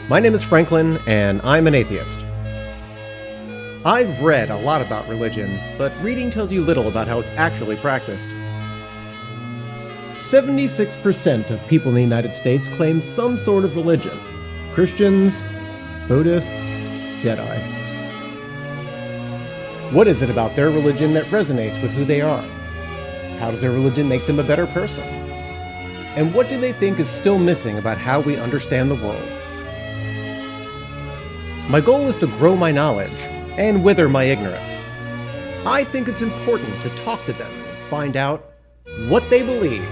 My name is Franklin, and I'm an atheist. I've read a lot about religion, but reading tells you little about how it's actually practiced. 76% of people in the United States claim some sort of religion. Christians, Buddhists, Jedi. What is it about their religion that resonates with who they are? How does their religion make them a better person? And what do they think is still missing about how we understand the world? My goal is to grow my knowledge and wither my ignorance. I think it's important to talk to them and find out what they believe.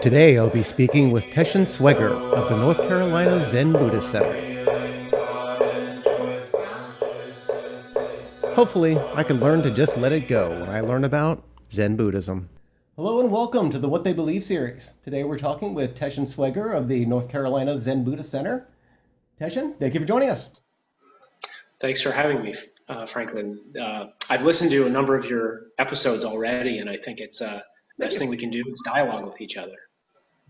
Today I'll be speaking with Teshin Sweger of the North Carolina Zen Buddhist Center. Hopefully, I can learn to just let it go when I learn about Zen Buddhism. Hello and welcome to the What They Believe series. Today we're talking with Teshin Sweger of the North Carolina Zen Buddhist Center. Teshin, thank you for joining us. Thanks for having me, Franklin. I've listened to a number of your episodes already, and I think it's the best thing we can do is dialogue with each other.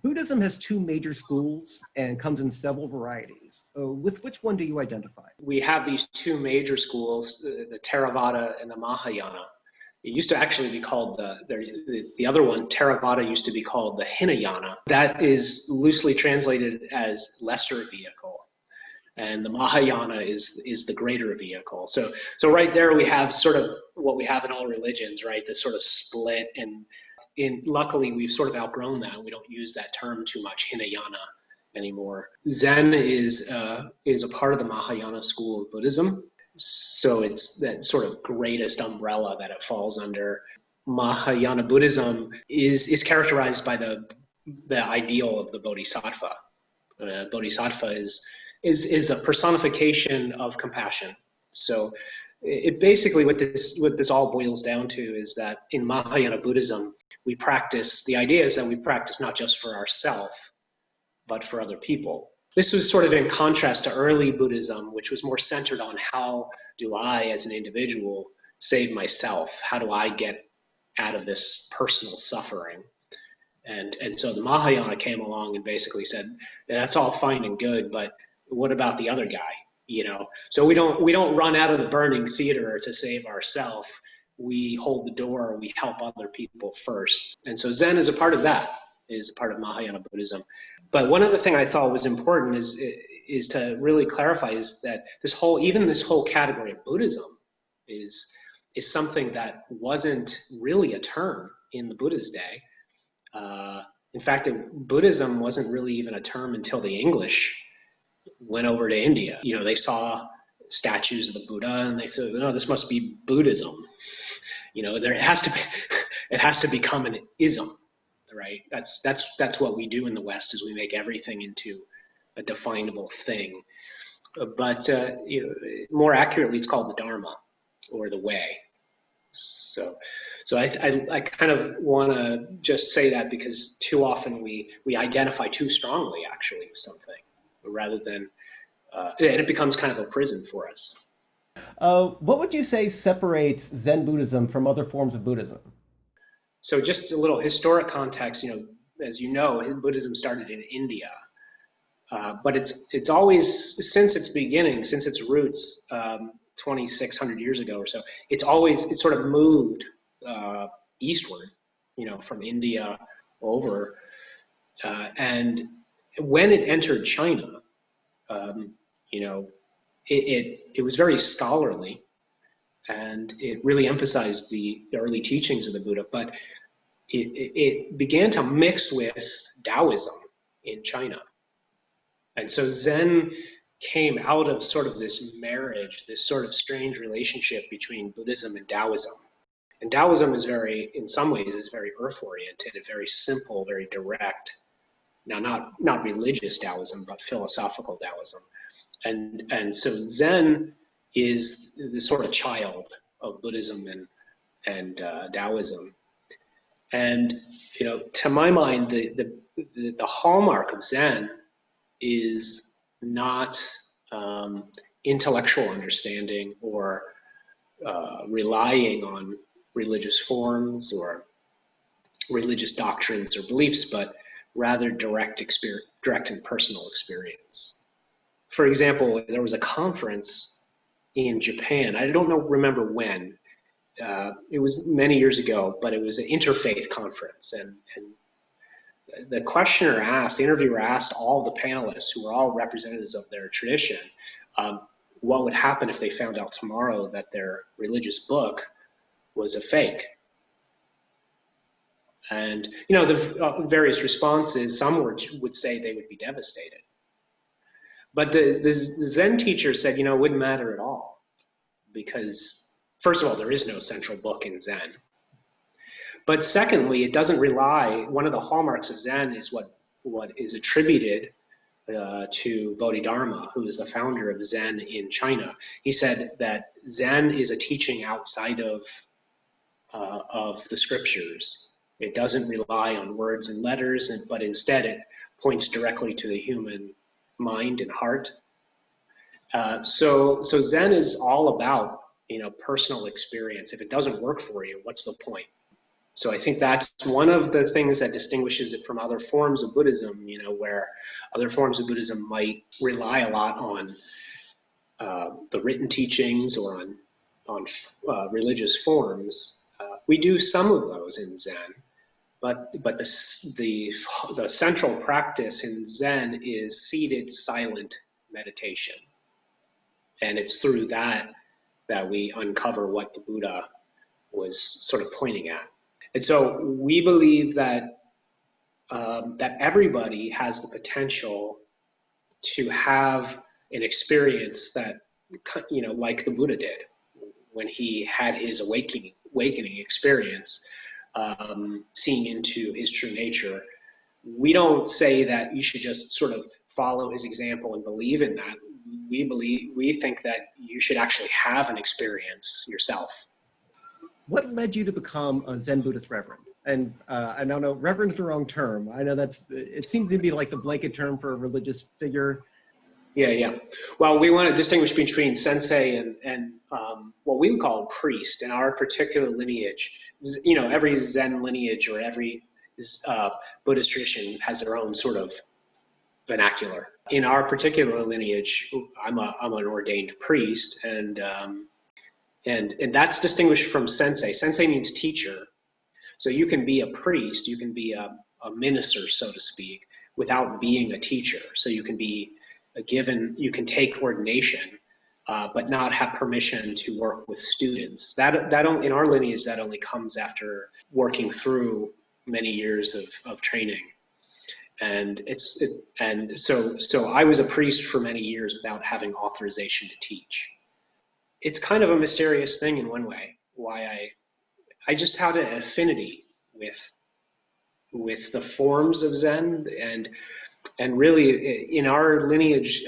Buddhism has two major schools and comes in several varieties. With which one do you identify? We have these two major schools, the Theravada and the Mahayana. It used to actually be called the other one, Theravada, used to be called the Hinayana. That is loosely translated as lesser vehicle. And the Mahayana is the greater vehicle. So right there we have sort of what we have in all religions, right? This sort of split, and luckily we've sort of outgrown that. We don't use that term too much, Hinayana, anymore. Zen is a part of the Mahayana school of Buddhism. So it's that sort of greatest umbrella that it falls under. Mahayana Buddhism is characterized by the ideal of the Bodhisattva. Bodhisattva is a personification of compassion. So it basically what this all boils down to is that in Mahayana Buddhism, the idea is that we practice not just for ourselves, but for other people. This was sort of in contrast to early Buddhism, which was more centered on how do I, as an individual, save myself? How do I get out of this personal suffering? And so the Mahayana came along and basically said, that's all fine and good, but what about the other guy? So we don't run out of the burning theater to save ourselves. We hold the door. We help other people first. And so Zen is a part of that. Is a part of Mahayana Buddhism. But one other thing I thought was important is to really clarify is that this whole category of Buddhism is something that wasn't really a term in the Buddha's day. In fact, Buddhism wasn't really even a term until the English went over to India. They saw statues of the Buddha and they thought, no, this must be Buddhism. It has to become an ism, right? That's what we do in the West, is we make everything into a definable thing. But more accurately, it's called the Dharma or the way. So I kind of want to just say that because too often we identify too strongly actually with something, rather than and it becomes kind of a prison for us. What would you say separates Zen Buddhism from other forms of Buddhism? So just a little historic context, as you know, Buddhism started in India, but it's always, since its beginning, since its roots, 2,600 years ago or so, it sort of moved eastward, from India over, and when it entered China, it was very scholarly, and it really emphasized the early teachings of the Buddha, but it began to mix with Taoism in China. And so Zen came out of sort of this marriage, this sort of strange relationship between Buddhism and Taoism. And Taoism is in some ways, is very earth-oriented, very simple, very direct. Now, not religious Taoism, but philosophical Taoism. And so Zen is the sort of child of Buddhism and Taoism. And, to my mind, the hallmark of Zen is not intellectual understanding or relying on religious forms or religious doctrines or beliefs, but rather direct and personal experience. For example, there was a conference in Japan. I don't remember when. It was many years ago, but it was an interfaith conference, and the interviewer asked all the panelists, who were all representatives of their tradition, what would happen if they found out tomorrow that their religious book was a fake. And the various responses, some would say they would be devastated. But the Zen teacher said, it wouldn't matter at all, because first of all, there is no central book in Zen. But secondly, it doesn't rely, one of the hallmarks of Zen is what is attributed to Bodhidharma, who is the founder of Zen in China. He said that Zen is a teaching outside of the scriptures. It doesn't rely on words and letters, but instead it points directly to the human mind and heart. So Zen is all about personal experience. If it doesn't work for you, what's the point? So I think that's one of the things that distinguishes it from other forms of Buddhism, where other forms of Buddhism might rely a lot on the written teachings or on religious forms. We do some of those in Zen, but the central practice in Zen is seated, silent meditation, and it's through that we uncover what the Buddha was sort of pointing at. And so we believe that that everybody has the potential to have an experience that, like the Buddha did when he had his awakening experience, seeing into his true nature. We don't say that you should just sort of follow his example and believe in that. We think that you should actually have an experience yourself. What led you to become a Zen Buddhist Reverend? And I don't know, Reverend's the wrong term. I know it seems to be like the blanket term for a religious figure. Yeah. Well, we want to distinguish between sensei and what we would call a priest in our particular lineage. Every Zen lineage or every Buddhist tradition has their own sort of vernacular. In our particular lineage, I'm an ordained priest, and that's distinguished from sensei. Sensei means teacher. So you can be a priest, you can be a minister, so to speak, without being a teacher. So you can be you can take ordination, but not have permission to work with students. That in our lineage, that only comes after working through many years of training. And so I was a priest for many years without having authorization to teach. It's kind of a mysterious thing in one way, why I just had an affinity with the forms of Zen, and really in our lineage,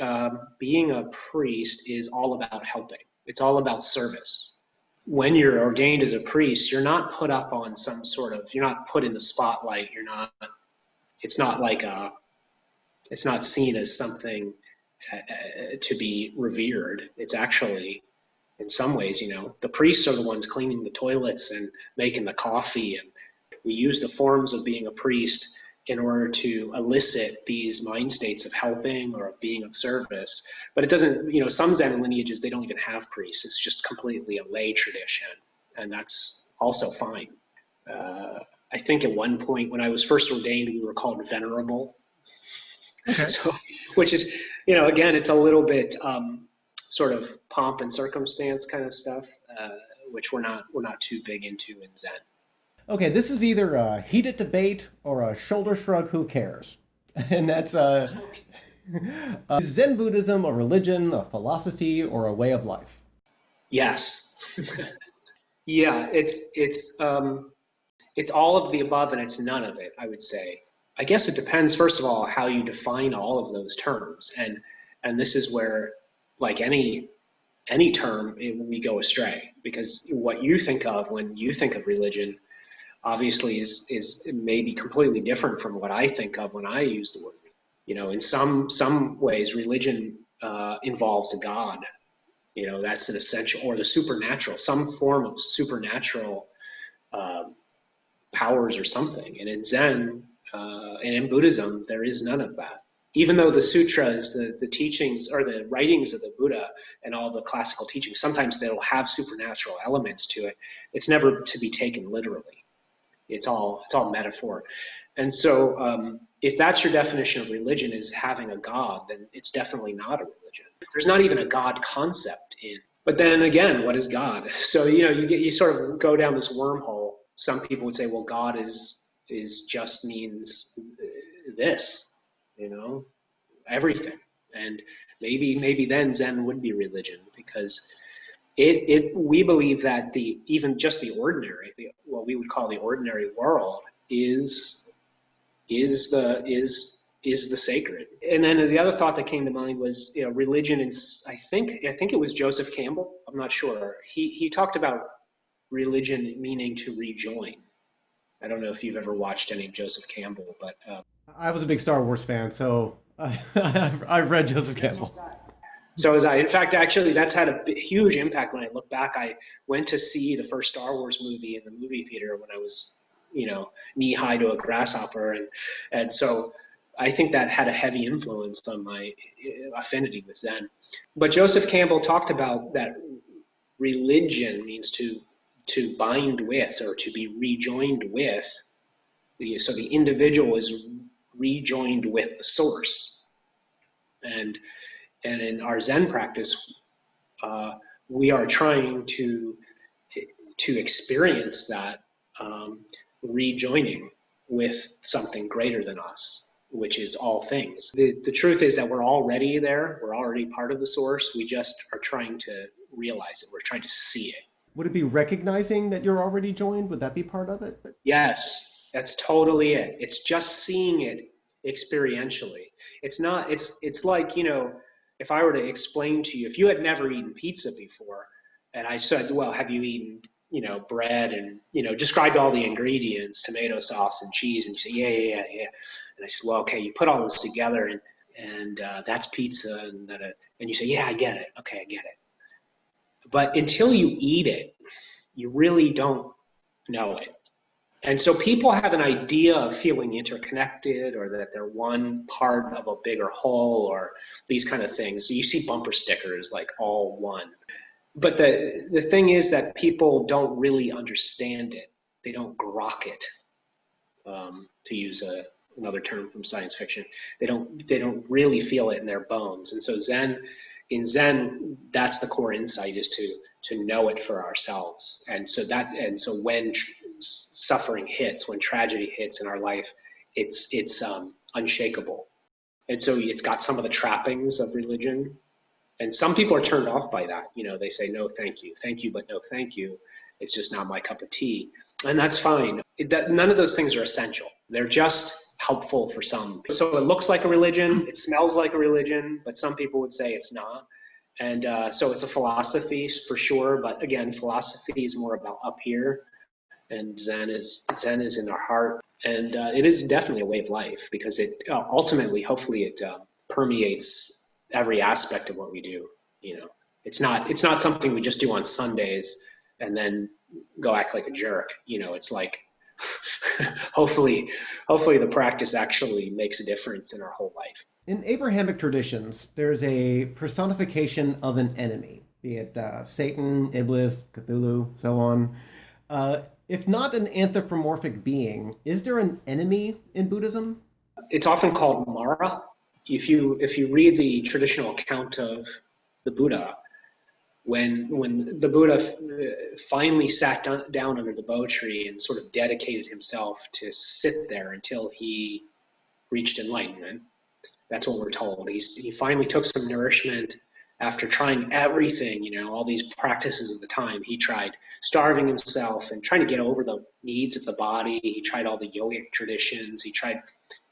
being a priest is all about helping. It's all about service. When you're ordained as a priest, you're not put up on you're not put in the spotlight. It's not seen as something to be revered. It's actually, in some ways, the priests are the ones cleaning the toilets and making the coffee, and we use the forms of being a priest in order to elicit these mind states of helping or of being of service. But it doesn't, some Zen lineages, they don't even have priests. It's just completely a lay tradition, and that's also fine. I think at one point when I was first ordained, we were called venerable. Okay. So, which is, again, it's a little bit sort of pomp and circumstance kind of stuff, which we're not too big into in Zen. Okay, this is either a heated debate or a shoulder shrug, who cares? And that's is Zen Buddhism a religion, a philosophy, or a way of life? Yes. Yeah, it's all of the above and it's none of it, I would say. I guess it depends, first of all, how you define all of those terms. And this is where, like any term, we go astray, because what you think of when you think of religion obviously is maybe completely different from what I think of when I use the word. You know, in some ways, religion involves a god. You know, that's an essential, or the supernatural, some form of supernatural powers or something. And in Zen and in Buddhism, there is none of that. Even though the sutras, the teachings, or the writings of the Buddha and all the classical teachings, sometimes they'll have supernatural elements to it. It's never to be taken literally. It's all metaphor. And so if that's your definition of religion, is having a god, then it's definitely not a religion. There's not even a god concept in. But then again, what is God? So, you know, you sort of go down this wormhole. Some people would say, well, God is just means this, you know, everything. And maybe then Zen would be religion, because we believe that even just the ordinary, what we would call the ordinary world, is the sacred. And then the other thought that came to mind was, you know, religion. And I think it was Joseph Campbell. I'm not sure. He talked about religion meaning to rejoin. I don't know if you've ever watched any of Joseph Campbell, but I was a big Star Wars fan, so I've read Joseph Campbell. So as in fact, actually, that's had a huge impact. When I look back, I went to see the first Star Wars movie in the movie theater when I was, you know, knee high to a grasshopper, and so I think that had a heavy influence on my affinity with Zen. But Joseph Campbell talked about that religion means to bind with, or to be rejoined with. So the individual is rejoined with the source. And in our Zen practice, we are trying to experience that rejoining with something greater than us, which is all things. The truth is that we're already there. We're already part of the source. We just are trying to realize it. We're trying to see it. Would it be recognizing that you're already joined? Would that be part of it? Yes, that's totally it. It's just seeing it experientially. It's not, it's like, you know, if I were to explain to you, if you had never eaten pizza before, and I said, well, have you eaten, you know, bread, and, you know, described all the ingredients, tomato sauce and cheese, and you say, yeah. And I said, well, okay, you put all those together, and that's pizza, and you say, yeah, I get it. Okay, I get it. But until you eat it, you really don't know it. And so people have an idea of feeling interconnected, or that they're one part of a bigger whole, or these kind of things. You see bumper stickers like all one. But the thing is that people don't really understand it. They don't grok it, to use another term from science fiction. They don't really feel it in their bones. And so in Zen, that's the core insight, is to know it for ourselves. And so when suffering hits, when tragedy hits in our life, it's unshakable. And so it's got some of the trappings of religion. And some people are turned off by that. You know, they say, no, thank you, but no, thank you. It's just not my cup of tea. And that's fine. None of those things are essential. They're just helpful for some. So it looks like a religion, it smells like a religion, but some people would say it's not. And so it's a philosophy for sure. But again, philosophy is more about up here, and Zen is in our heart. And it is definitely a way of life, because it ultimately, hopefully, it permeates every aspect of what we do. You know, it's not something we just do on Sundays and then go act like a jerk. You know, it's like hopefully the practice actually makes a difference in our whole life. In Abrahamic traditions, there's a personification of an enemy, be it Satan, Iblis, Cthulhu, so on. If not an anthropomorphic being, is there an enemy in Buddhism? It's often called Mara. If you read the traditional account of the Buddha, when the Buddha finally sat down under the Bo tree and sort of dedicated himself to sit there until he reached enlightenment. That's what we're told. He finally took some nourishment after trying everything, all these practices of the time. He tried starving himself and trying to get over the needs of the body. He tried all the yogic traditions. He tried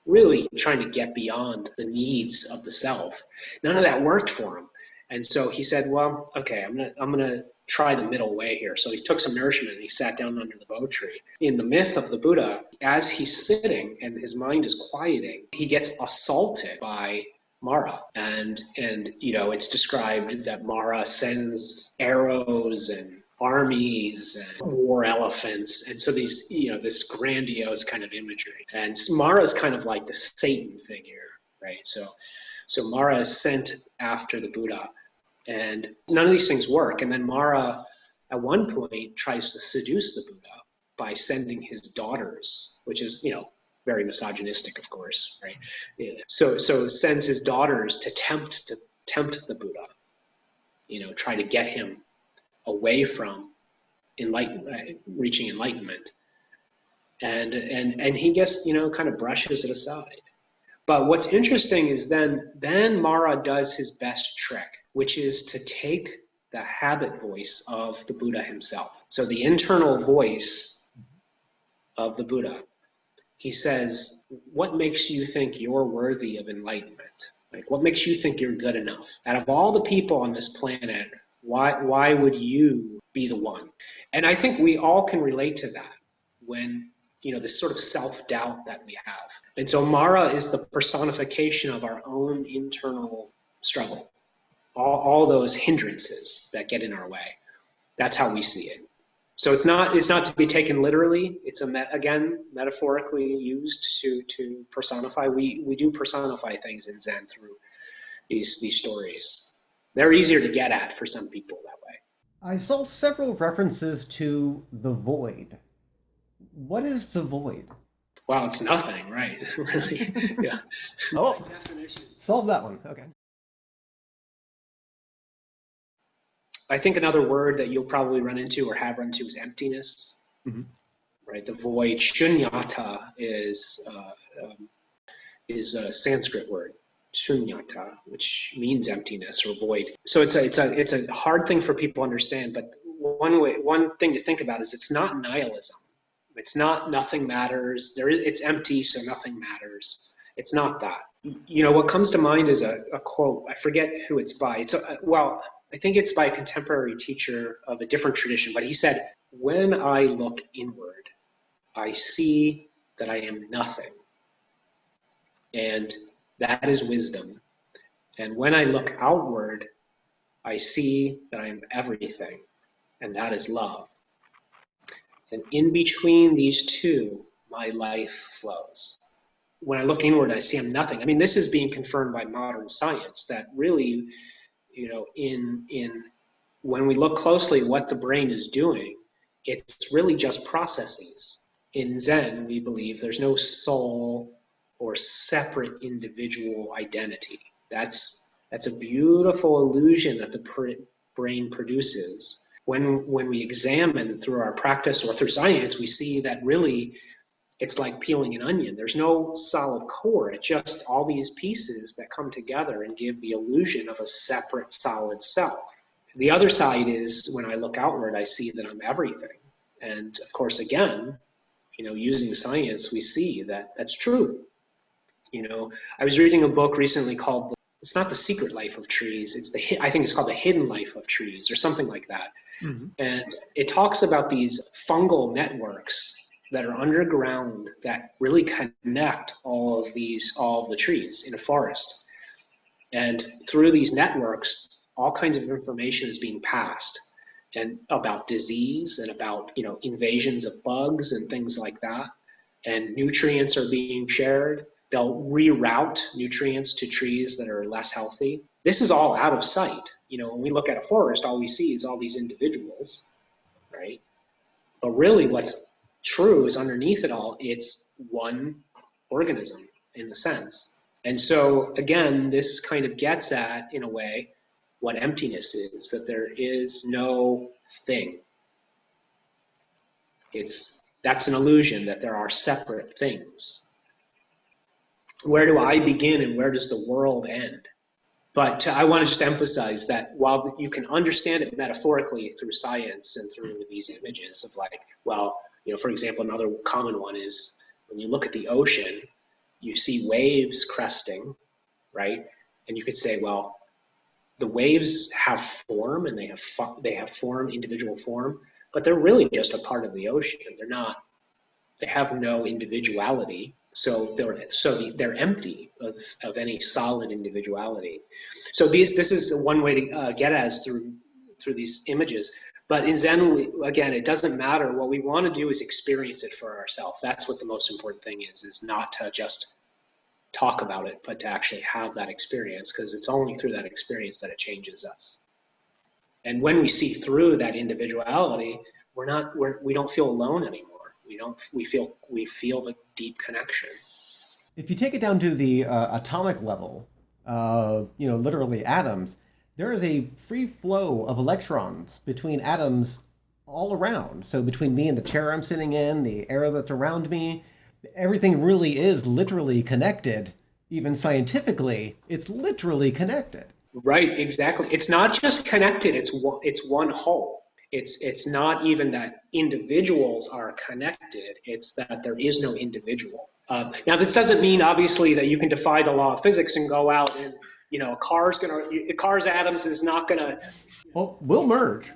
really trying to get beyond the needs of the self. None of that worked for him. And so he said, well, okay, I'm gonna try the middle way here. So he took some nourishment and he sat down under the Bo tree. In the myth of the Buddha, as he's sitting and his mind is quieting, he gets assaulted by Mara. And it's described that Mara sends arrows and armies and war elephants. And so these, this grandiose kind of imagery. And Mara is kind of like the Satan figure, right? So Mara is sent after the Buddha, and none of these things work. And then Mara, at one point, tries to seduce the Buddha by sending his daughters, which is, very misogynistic, of course, right? Yeah. So sends his daughters to tempt the Buddha, try to get him away from reaching enlightenment, and he just, kind of brushes it aside. But what's interesting is then Mara does his best trick, which is to take the habit voice of the Buddha himself. So the internal voice of the Buddha, he says, what makes you think you're worthy of enlightenment? Like, what makes you think you're good enough? Out of all the people on this planet, why would you be the one? And I think we all can relate to that when, this sort of self-doubt that we have. And so Mara is the personification of our own internal struggle, all those hindrances that get in our way. That's how we see it. So it's not to be taken literally. It's again metaphorically used to personify. We do personify things in Zen through these stories. They're easier to get at for some people that way. I saw several references to the void. What is the void? Well, it's nothing, right? Really, yeah. Oh, solve that one. Okay. I think another word that you'll probably run into or have run into is emptiness. Mm-hmm. Right? The void. Shunyata is a Sanskrit word, shunyata, which means emptiness or void. So it's a hard thing for people to understand. But one thing to think about is it's not nihilism. It's not nothing matters. It's empty, so nothing matters. It's not that. What comes to mind is a quote. I forget who it's by. I think it's by a contemporary teacher of a different tradition, but he said, when I look inward, I see that I am nothing. And that is wisdom. And when I look outward, I see that I am everything. And that is love. And in between these two, my life flows. When I look inward, I see I'm nothing. I mean, this is being confirmed by modern science, that really, when we look closely at what the brain is doing, it's really just processes. In Zen, we believe there's no soul or separate individual identity. That's a beautiful illusion that the brain produces. When we examine through our practice or through science, we see that really it's like peeling an onion. There's no solid core. It's just all these pieces that come together and give the illusion of a separate solid self. The other side is when I look outward, I see that I'm everything. And of course, again, using science, we see that that's true. I was reading a book recently called, it's not The Secret Life of Trees. I think it's called The Hidden Life of Trees or something like that. Mm-hmm. And it talks about these fungal networks that are underground that really connect all of the trees in a forest. And through these networks, all kinds of information is being passed, and about disease and about, invasions of bugs and things like that. And nutrients are being shared. They'll reroute nutrients to trees that are less healthy. This is all out of sight. When we look at a forest, all we see is all these individuals, right? But really what's true is underneath it all, it's one organism in a sense. And so again, this kind of gets at, in a way, what emptiness is, that there is no thing. That's an illusion, that there are separate things. Where do I begin and where does the world end? But I want to just emphasize that while you can understand it metaphorically through science and through these images of like, well, for example, another common one is when you look at the ocean, you see waves cresting, right? And you could say, well, the waves have form and they have form, individual form, but they're really just a part of the ocean. They have no individuality. So they're empty of any solid individuality. So this is one way to get at us through these images. But in Zen, again, it doesn't matter. What we want to do is experience it for ourselves. That's what the most important thing is not to just talk about it, but to actually have that experience, because it's only through that experience that it changes us. And when we see through that individuality, we don't feel alone anymore. We feel the deep connection. If you take it down to the atomic level, literally atoms, there is a free flow of electrons between atoms all around. So between me and the chair I'm sitting in, the air that's around me, everything really is literally connected. Even scientifically, it's literally connected. Right, exactly. It's not just connected, it's one whole. It's not even that individuals are connected, it's that there is no individual. Now, this doesn't mean, obviously, that you can defy the law of physics and go out and, a car's atoms is not going to... Well, we'll merge.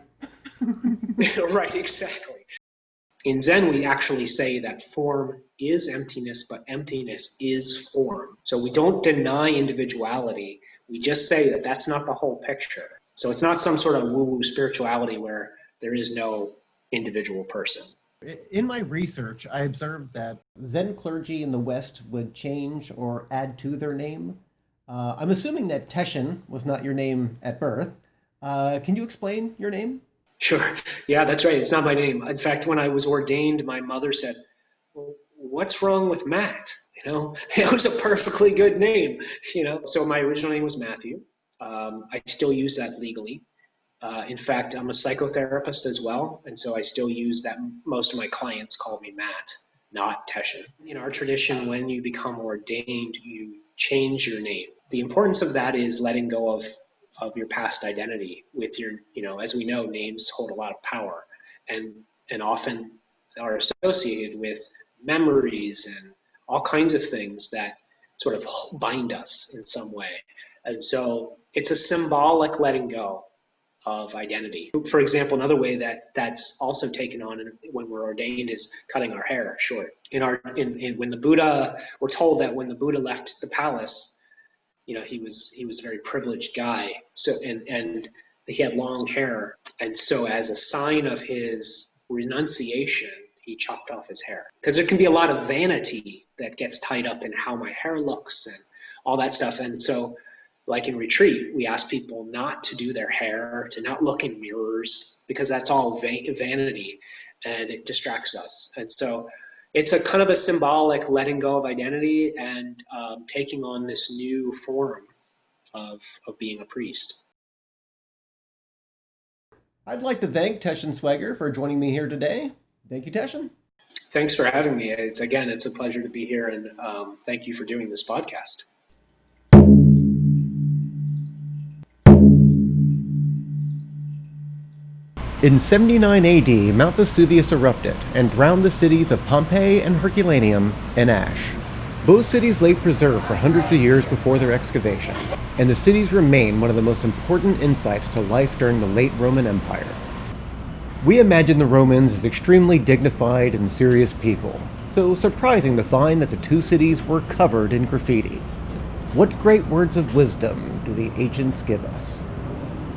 Right, exactly. In Zen, we actually say that form is emptiness, but emptiness is form. So we don't deny individuality. We just say that that's not the whole picture. So it's not some sort of woo-woo spirituality where there is no individual person. In my research, I observed that Zen clergy in the West would change or add to their name. I'm assuming that Teshin was not your name at birth. Can you explain your name? Sure. Yeah, that's right. It's not my name. In fact, when I was ordained, my mother said, well, what's wrong with Matt? It was a perfectly good name, So my original name was Matthew. I still use that legally. In fact, I'm a psychotherapist as well. And so I still use that. Most of my clients call me Matt, not Teshin. In our tradition, when you become ordained, you change your name. The importance of that is letting go of your past identity with your, as we know, names hold a lot of power and often are associated with memories and all kinds of things that sort of bind us in some way. And so it's a symbolic letting go of identity. For example, another way that's also taken on when we're ordained is cutting our hair short. When the Buddha, we're told that when the Buddha left the palace, he was a very privileged guy. So and he had long hair, and so as a sign of his renunciation, he chopped off his hair. Because there can be a lot of vanity that gets tied up in how my hair looks and all that stuff. And so, like in retreat, we ask people not to do their hair, to not look in mirrors, because that's all vanity, and it distracts us. And so it's a kind of a symbolic letting go of identity and taking on this new form of being a priest. I'd like to thank Teshin Sweger for joining me here today. Thank you, Teshin. Thanks for having me. It's a pleasure to be here, and thank you for doing this podcast. In 79 AD, Mount Vesuvius erupted and drowned the cities of Pompeii and Herculaneum in ash. Both cities lay preserved for hundreds of years before their excavation, and the cities remain one of the most important insights to life during the late Roman Empire. We imagine the Romans as extremely dignified and serious people, so surprising to find that the two cities were covered in graffiti. What great words of wisdom do the ancients give us?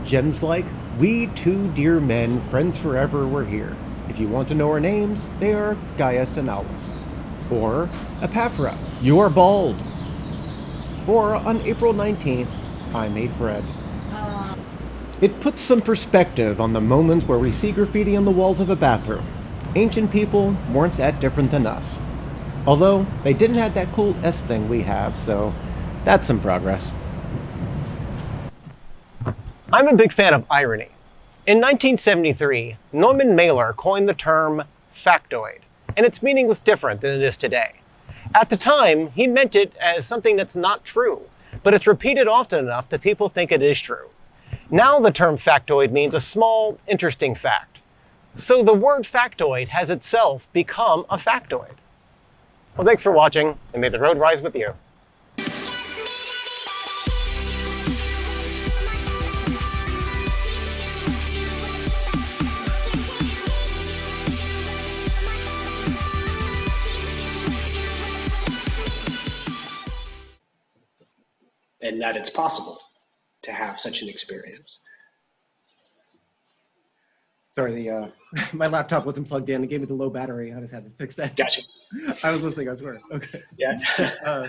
Gems like, "We two dear men, friends forever, we're here. If you want to know our names, they are Gaius and Aulus." Or, "Epaphra, you are bald." Or, "On April 19th, I made bread." It puts some perspective on the moments where we see graffiti on the walls of a bathroom. Ancient people weren't that different than us. Although, they didn't have that cool S thing we have, so that's some progress. I'm a big fan of irony. In 1973, Norman Mailer coined the term factoid, and its meaning was different than it is today. At the time, he meant it as something that's not true, but it's repeated often enough that people think it is true. Now the term factoid means a small, interesting fact. So the word factoid has itself become a factoid. Well, thanks for watching, and may the road rise with you. And that it's possible to have such an experience. Sorry, my laptop wasn't plugged in. It gave me the low battery. I just had to fix that. Gotcha. I was listening, I swear. Okay. Yeah.